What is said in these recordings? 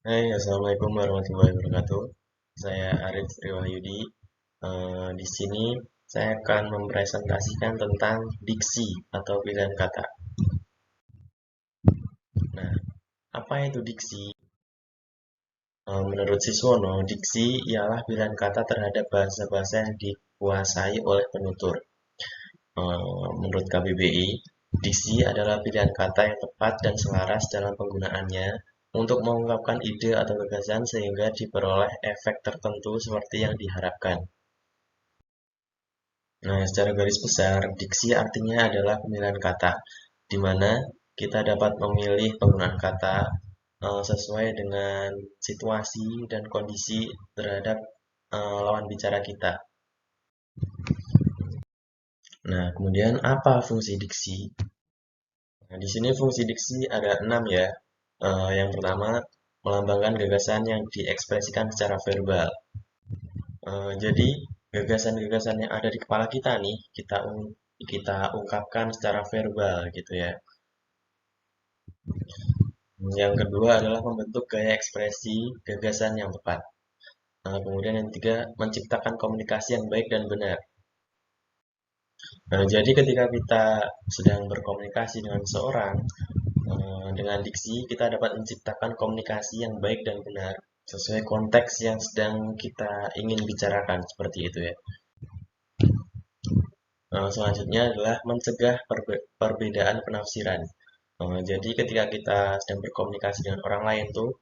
Hai, Assalamualaikum warahmatullahi wabarakatuh. Saya Arif Riwahyudi. Di sini saya akan mempresentasikan tentang diksi atau pilihan kata. Nah, apa itu diksi? Menurut Siswono, diksi ialah pilihan kata terhadap bahasa-bahasa yang dikuasai oleh penutur. Menurut KBBI, diksi adalah pilihan kata yang tepat dan selaras dalam penggunaannya untuk mengungkapkan ide atau gagasan sehingga diperoleh efek tertentu seperti yang diharapkan. Nah, secara garis besar, diksi artinya adalah pemilihan kata, di mana kita dapat memilih penggunaan kata sesuai dengan situasi dan kondisi terhadap lawan bicara kita. Nah, kemudian apa fungsi diksi? Nah, di sini fungsi diksi ada 6 ya. Yang pertama, melambangkan gagasan yang diekspresikan secara verbal. Jadi, gagasan-gagasan yang ada di kepala kita nih, kita ungkapkan secara verbal gitu ya. Yang kedua adalah membentuk gaya ekspresi gagasan yang tepat. Kemudian yang ketiga, menciptakan komunikasi yang baik dan benar. Nah, jadi ketika kita sedang berkomunikasi dengan seseorang, dengan diksi kita dapat menciptakan komunikasi yang baik dan benar sesuai konteks yang sedang kita ingin bicarakan seperti itu ya. Selanjutnya adalah mencegah perbedaan penafsiran. Jadi ketika kita sedang berkomunikasi dengan orang lain tuh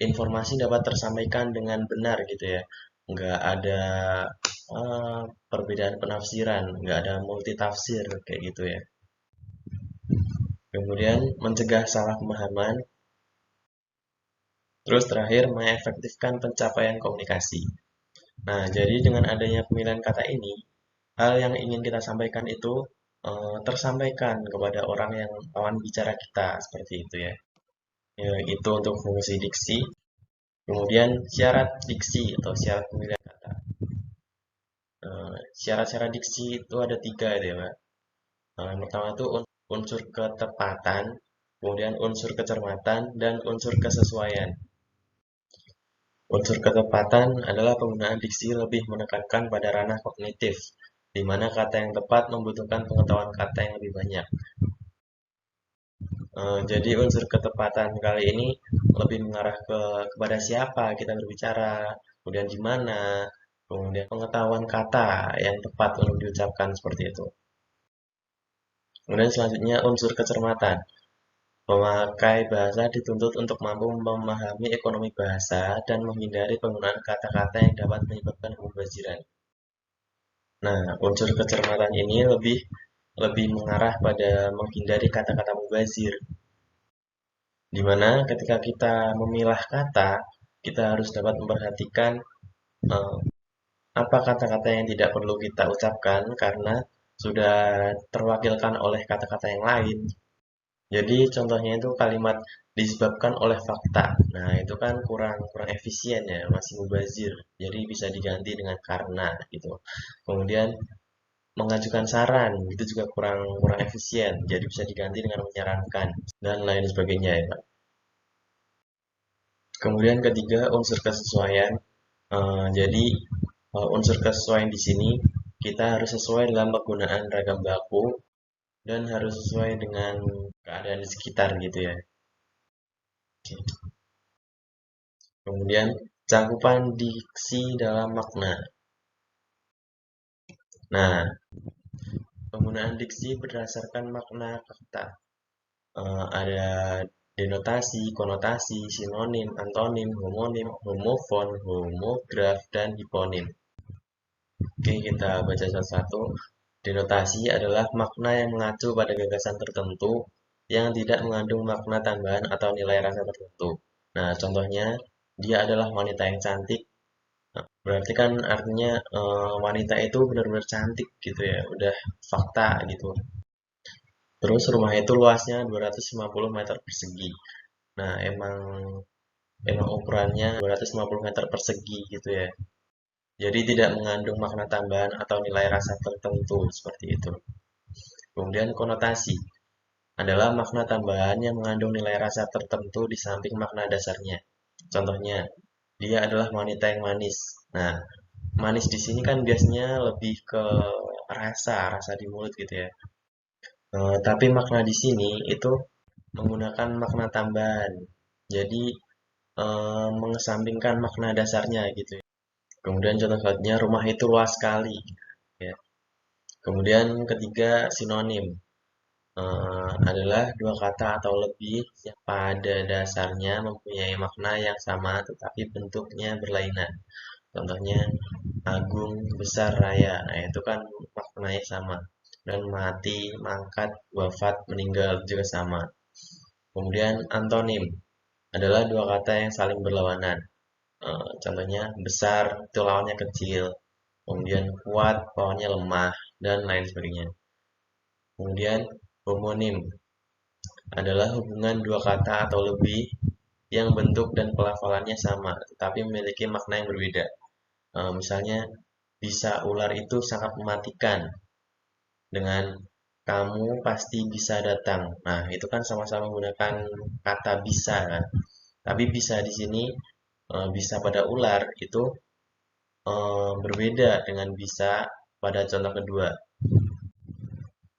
informasi dapat tersampaikan dengan benar gitu ya, nggak ada perbedaan penafsiran, nggak ada multitafsir kayak gitu ya. Kemudian mencegah salah pemahaman. Terus terakhir, mengefektifkan pencapaian komunikasi. Nah, jadi dengan adanya pemilihan kata ini, hal yang ingin kita sampaikan itu tersampaikan kepada orang yang lawan bicara kita, seperti itu ya. Ya, itu untuk fungsi diksi. Kemudian syarat diksi atau syarat pemilihan kata. Syarat-syarat diksi itu ada 3 itu ya, Pak. Yang pertama itu unsur ketepatan, kemudian unsur kecermatan, dan unsur kesesuaian. Unsur ketepatan adalah penggunaan diksi lebih menekankan pada ranah kognitif, di mana kata yang tepat membutuhkan pengetahuan kata yang lebih banyak. Jadi unsur ketepatan kali ini lebih mengarah kepada siapa kita berbicara, kemudian di mana, kemudian pengetahuan kata yang tepat untuk diucapkan seperti itu. Kemudian selanjutnya unsur kecermatan. Pemakai bahasa dituntut untuk mampu memahami ekonomi bahasa dan menghindari penggunaan kata-kata yang dapat menyebabkan kemubaziran. Nah, unsur kecermatan ini lebih lebih mengarah pada menghindari kata-kata mubazir, di mana ketika kita memilah kata, kita harus dapat memperhatikan eh, apa kata-kata yang tidak perlu kita ucapkan karena sudah terwakilkan oleh kata-kata yang lain. Jadi contohnya itu kalimat disebabkan oleh fakta. Nah, itu kan kurang kurang efisien ya, masih mubazir. Jadi bisa diganti dengan karena gitu. Kemudian mengajukan saran itu juga kurang kurang efisien. Jadi bisa diganti dengan menyarankan dan lain sebagainya ya, Pak. Kemudian ketiga unsur kesesuaian. Jadi unsur kesesuaian di sini kita harus sesuai dalam penggunaan ragam baku dan harus sesuai dengan keadaan di sekitar gitu ya. Kemudian cakupan diksi dalam makna. Nah, penggunaan diksi berdasarkan makna kata. Ada denotasi, konotasi, sinonim, antonim, homonim, homofon, homograf, dan hiponim. Oke, kita baca satu-satu. Denotasi adalah makna yang mengacu pada gagasan tertentu yang tidak mengandung makna tambahan atau nilai rasa tertentu. Nah, contohnya, dia adalah wanita yang cantik. Nah, berarti kan artinya wanita itu benar-benar cantik gitu ya, udah fakta gitu. Terus rumah itu luasnya 250 meter persegi. Nah, emang emang ukurannya 250 meter persegi gitu ya. Jadi tidak mengandung makna tambahan atau nilai rasa tertentu seperti itu. Kemudian konotasi adalah makna tambahan yang mengandung nilai rasa tertentu di samping makna dasarnya. Contohnya, dia adalah wanita yang manis. Nah, manis di sini kan biasanya lebih ke rasa di mulut gitu ya. Tapi makna di sini itu menggunakan makna tambahan. Jadi mengesampingkan makna dasarnya gitu ya. Kemudian contoh selanjutnya rumah itu luas sekali. Ya. Kemudian ketiga sinonim adalah dua kata atau lebih yang pada dasarnya mempunyai makna yang sama tetapi bentuknya berlainan. Contohnya agung, besar, raya. Nah, itu kan maknanya sama. Dan mati, mangkat, wafat, meninggal juga sama. Kemudian antonim adalah dua kata yang saling berlawanan. Contohnya besar itu lawannya kecil, kemudian kuat lawannya lemah, dan lain sebagainya. Kemudian homonim adalah hubungan dua kata atau lebih yang bentuk dan pelafalannya sama, tetapi memiliki makna yang berbeda. Misalnya, bisa ular itu sangat mematikan dengan kamu pasti bisa datang. Nah, itu kan sama-sama menggunakan kata bisa kan. Tapi bisa di sini bisa pada ular itu berbeda dengan bisa pada contoh kedua.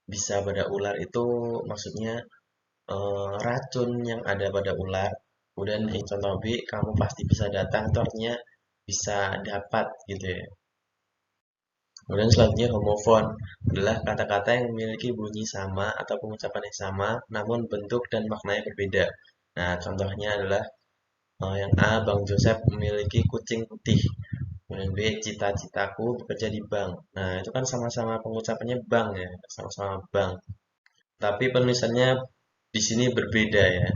Bisa pada ular itu maksudnya racun yang ada pada ular. Kemudian yang contoh B, kamu pasti bisa datang itu artinya bisa dapat gitu ya. Kemudian selanjutnya homofon adalah kata-kata yang memiliki bunyi sama atau pengucapan yang sama, namun bentuk dan maknanya berbeda. Nah, contohnya adalah yang A, Bang Joseph memiliki kucing putih. Kemudian B, cita-citaku bekerja di bank. Nah, itu kan sama-sama pengucapannya bank ya, sama-sama bank. Tapi penulisannya di sini berbeda ya.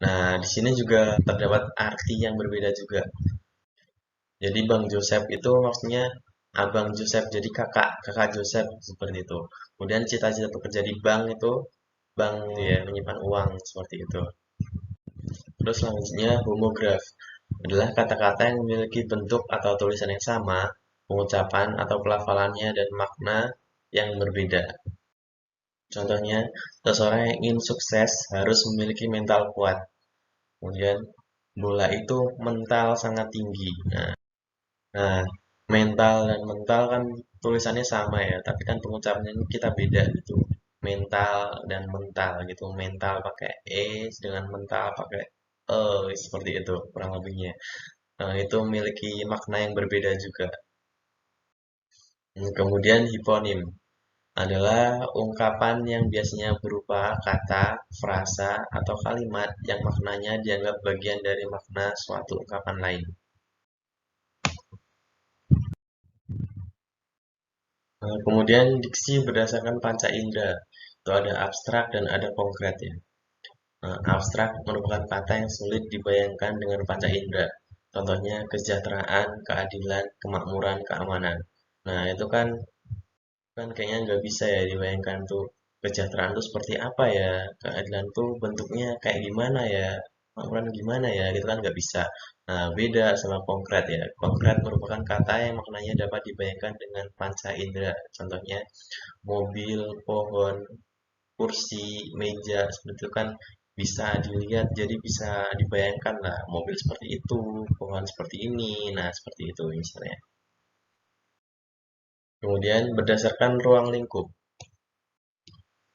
Nah, di sini juga terdapat arti yang berbeda juga. Jadi Bang Joseph itu maksudnya Abang Joseph, jadi kakak Joseph seperti itu. Kemudian cita-cita bekerja di bank itu bank ya menyimpan uang seperti itu. Terus selanjutnya homograf adalah kata-kata yang memiliki bentuk atau tulisan yang sama, pengucapan atau pelafalannya dan makna yang berbeda. Contohnya, seseorang yang ingin sukses harus memiliki mental kuat. Kemudian, bola itu mental sangat tinggi. Nah, mental dan mental kan tulisannya sama ya, tapi kan pengucapannya ini kita beda gitu. Mental dan mental gitu. Mental pakai E, dengan mental pakai E, seperti itu kurang lebihnya. Itu memiliki makna yang berbeda juga. Kemudian hiponim adalah ungkapan yang biasanya berupa kata, frasa, atau kalimat yang maknanya dianggap bagian dari makna suatu ungkapan lain. Kemudian diksi berdasarkan panca indera. Itu ada abstrak dan ada konkret ya. Abstrak merupakan kata yang sulit dibayangkan dengan panca indera. Contohnya kesejahteraan, keadilan, kemakmuran, keamanan. Nah, itu kan kan kayaknya nggak bisa ya dibayangkan tuh kesejahteraan tuh seperti apa ya, keadilan tuh bentuknya kayak gimana ya, kemakmuran gimana ya, gitu kan nggak bisa. Nah, beda sama konkret ya. Konkret merupakan kata yang maknanya dapat dibayangkan dengan panca indera. Contohnya mobil, pohon, kursi, meja, seperti itu kan bisa dilihat, jadi bisa dibayangkan lah mobil seperti itu, pohon seperti ini, nah seperti itu misalnya. Kemudian berdasarkan ruang lingkup.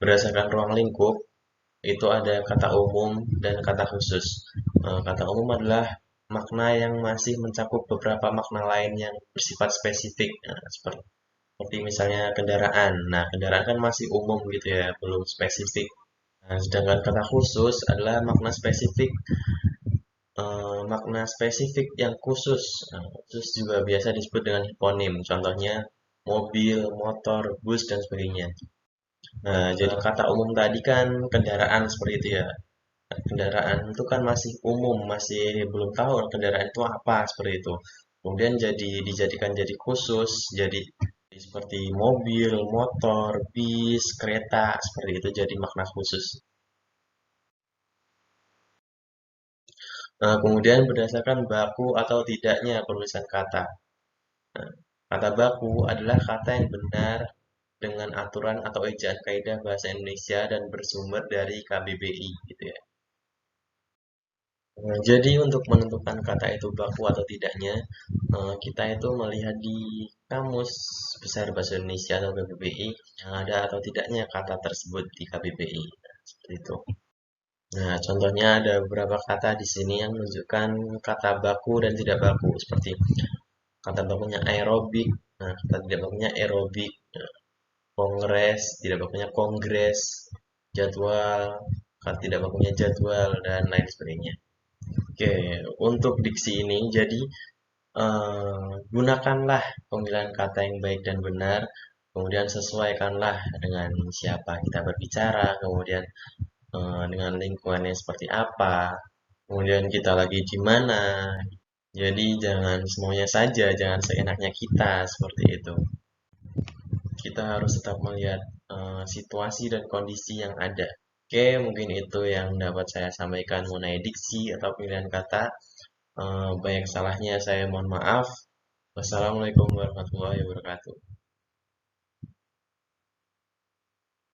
Berdasarkan ruang lingkup, itu ada kata umum dan kata khusus. Kata umum adalah makna yang masih mencakup beberapa makna lain yang bersifat spesifik. Nah, seperti misalnya kendaraan. Nah, kendaraan kan masih umum gitu ya, belum spesifik. Nah, sedangkan kata khusus adalah makna spesifik yang khusus. Nah, khusus juga biasa disebut dengan hiponim. Contohnya mobil, motor, bus, dan sebagainya. Nah, jadi kata umum tadi kan kendaraan seperti itu ya. Kendaraan itu kan masih umum, masih belum tahu kendaraan itu apa seperti itu. Kemudian dijadikan jadi khusus, jadi seperti mobil, motor, bis, kereta, seperti itu jadi makna khusus. Nah, kemudian berdasarkan baku atau tidaknya penulisan kata. Nah, kata baku adalah kata yang benar dengan aturan atau ejaan kaidah bahasa Indonesia dan bersumber dari KBBI gitu ya. Jadi untuk menentukan kata itu baku atau tidaknya, kita itu melihat di Kamus Besar Bahasa Indonesia atau KBBI yang ada atau tidaknya kata tersebut di KBBI. Nah, seperti itu. Nah, contohnya ada beberapa kata di sini yang menunjukkan kata baku dan tidak baku, seperti kata bakunya aerobik, nah, kata tidak bakunya aerobik, nah, kongres, tidak bakunya kongres, jadwal, kata tidak bakunya jadwal, dan lain sebagainya. Oke, untuk diksi ini, jadi gunakanlah pemilihan kata yang baik dan benar, kemudian sesuaikanlah dengan siapa kita berbicara, kemudian dengan lingkungannya seperti apa, kemudian kita lagi di mana. Jadi jangan semuanya saja, jangan seenaknya kita seperti itu. Kita harus tetap melihat situasi dan kondisi yang ada. Oke, mungkin itu yang dapat saya sampaikan mengenai diksi atau pilihan kata. Banyak salahnya saya mohon maaf. Wassalamualaikum warahmatullahi wabarakatuh.